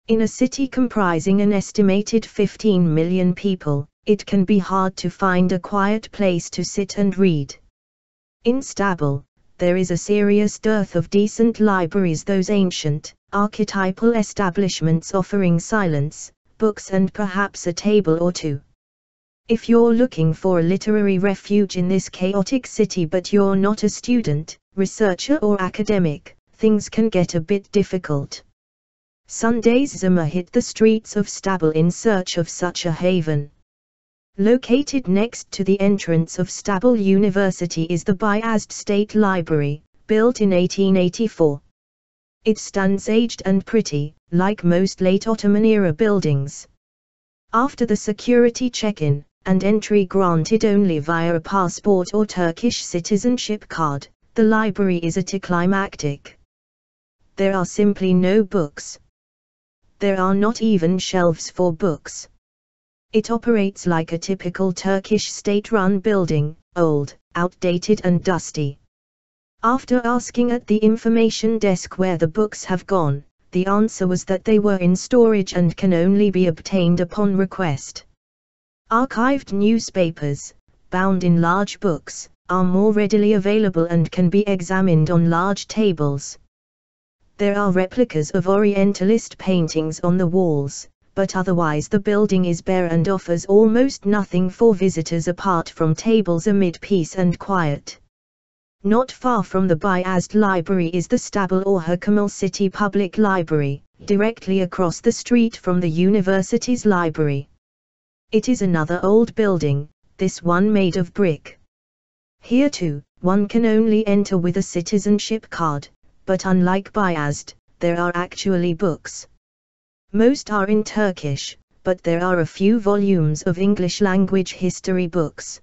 In a city comprising an estimated 15 million people, it can be hard to find a quiet place to sit and read. In Istanbul, there is a serious dearth of decent libraries, those ancient, archetypal establishments offering silence, books and perhaps a table or two. If you're looking for a literary refuge in this chaotic city but you're not a student, researcher or academic, things can get a bit difficult. Sundays Zaman hit the streets of Istanbul in search of such a haven. Located next to the entrance of İstanbul University is the Beyazıt State Library, built in 1884. It stands aged and pretty, like most late-Ottoman era buildings. After the security check-in, and entry granted only via a passport or Turkish citizenship card, the library is anti-climactic. There are simply no books. There are not even shelves for books. It operates like a typical Turkish state-run building, old, outdated and dusty. After asking at the information desk where the books have gone, the answer was that they were in storage and can only be obtained upon request. Archived newspapers, bound in large books, are more readily available and can be examined on large tables. There are replicas of orientalist paintings on the walls, but otherwise the building is bare and offers almost nothing for visitors apart from tables amid peace and quiet. Not far from the Beyazıt Library is the İstanbul Orhan City Public Library, directly across the street from the university's library. It is another old building, this one made of brick. Here too, one can only enter with a citizenship card, but unlike Beyazıt, there are actually books. Most are in Turkish, but there are a few volumes of English-language history books.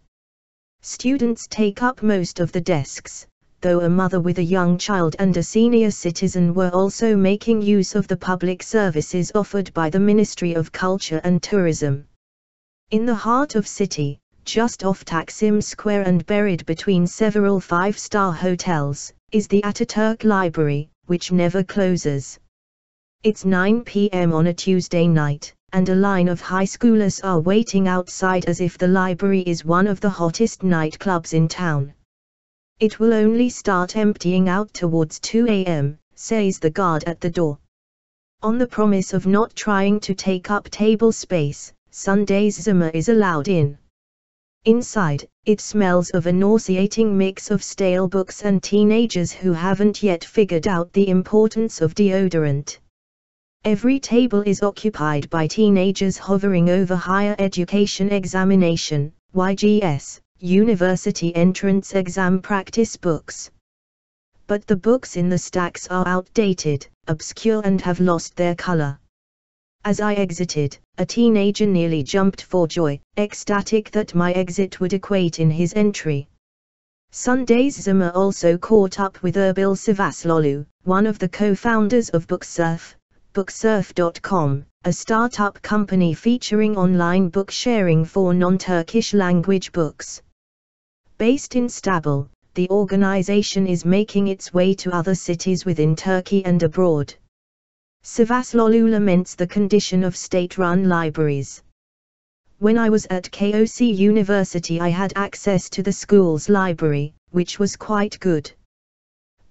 Students take up most of the desks, though a mother with a young child and a senior citizen were also making use of the public services offered by the Ministry of Culture and Tourism. In the heart of city, just off Taksim Square and buried between several five-star hotels, is the Atatürk Library, which never closes. It's 9 p.m. on a Tuesday night, and a line of high schoolers are waiting outside as if the library is one of the hottest nightclubs in town. It will only start emptying out towards 2 a.m., says the guard at the door. On the promise of not trying to take up table space, Sundays Zaman is allowed in. Inside, it smells of a nauseating mix of stale books and teenagers who haven't yet figured out the importance of deodorant. Every table is occupied by teenagers hovering over higher education examination, YGS, university entrance exam practice books. But the books in the stacks are outdated, obscure and have lost their color. As I exited, a teenager nearly jumped for joy, ecstatic that my exit would equate in his entry. Sundays Zaman also caught up with Erbil Sivasoglu, one of the co-founders of Booksurf, booksurf.com, a startup company featuring online book sharing for non-Turkish language books. Based in Istanbul, the organization is making its way to other cities within Turkey and abroad. Sivasoglu laments the condition of state-run libraries. When I was at KOC University I had access to the school's library, which was quite good.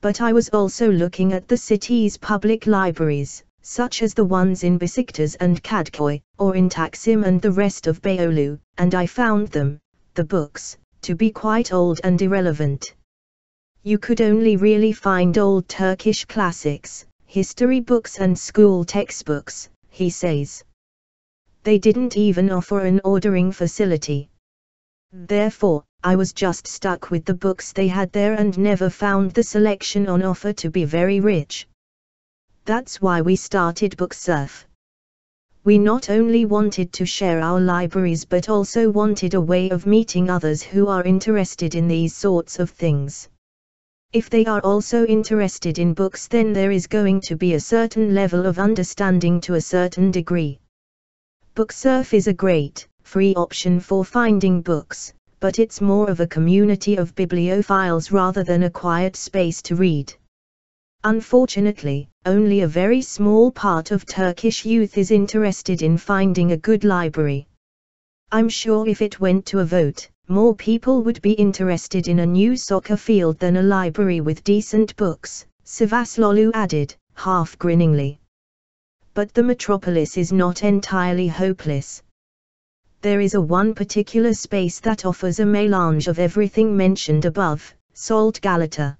But I was also looking at the city's public libraries, such as the ones in Besiktas and Kadıköy, or in Taksim and the rest of Beyoğlu, and I found them, the books, to be quite old and irrelevant. You could only really find old Turkish classics, history books and school textbooks, he says. They didn't even offer an ordering facility. Therefore, I was just stuck with the books they had there and never found the selection on offer to be very rich. That's why we started Booksurf. We not only wanted to share our libraries but also wanted a way of meeting others who are interested in these sorts of things. If they are also interested in books, then there is going to be a certain level of understanding to a certain degree. Booksurf is a great, free option for finding books, but it's more of a community of bibliophiles rather than a quiet space to read. Unfortunately, only a very small part of Turkish youth is interested in finding a good library. I'm sure if it went to a vote, more people would be interested in a new soccer field than a library with decent books, Sivasoglu added, half grinningly. But the metropolis is not entirely hopeless. There is one particular space that offers a melange of everything mentioned above, Salt Galata.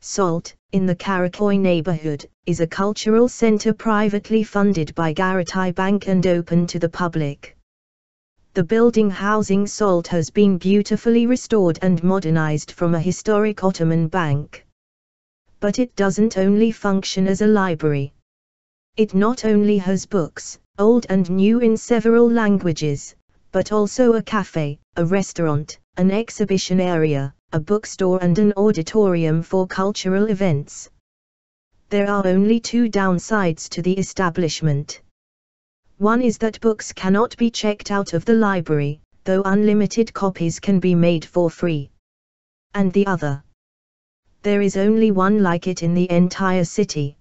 Salt, in the Karaköy neighborhood, is a cultural center privately funded by Garanti Bank and open to the public. The building housing Salt has been beautifully restored and modernized from a historic Ottoman bank. But it doesn't only function as a library. It not only has books, old and new in several languages, but also a cafe, a restaurant, an exhibition area, a bookstore and an auditorium for cultural events. There are only two downsides to the establishment. One is that books cannot be checked out of the library, though unlimited copies can be made for free. And the other. There is only one like it in the entire city.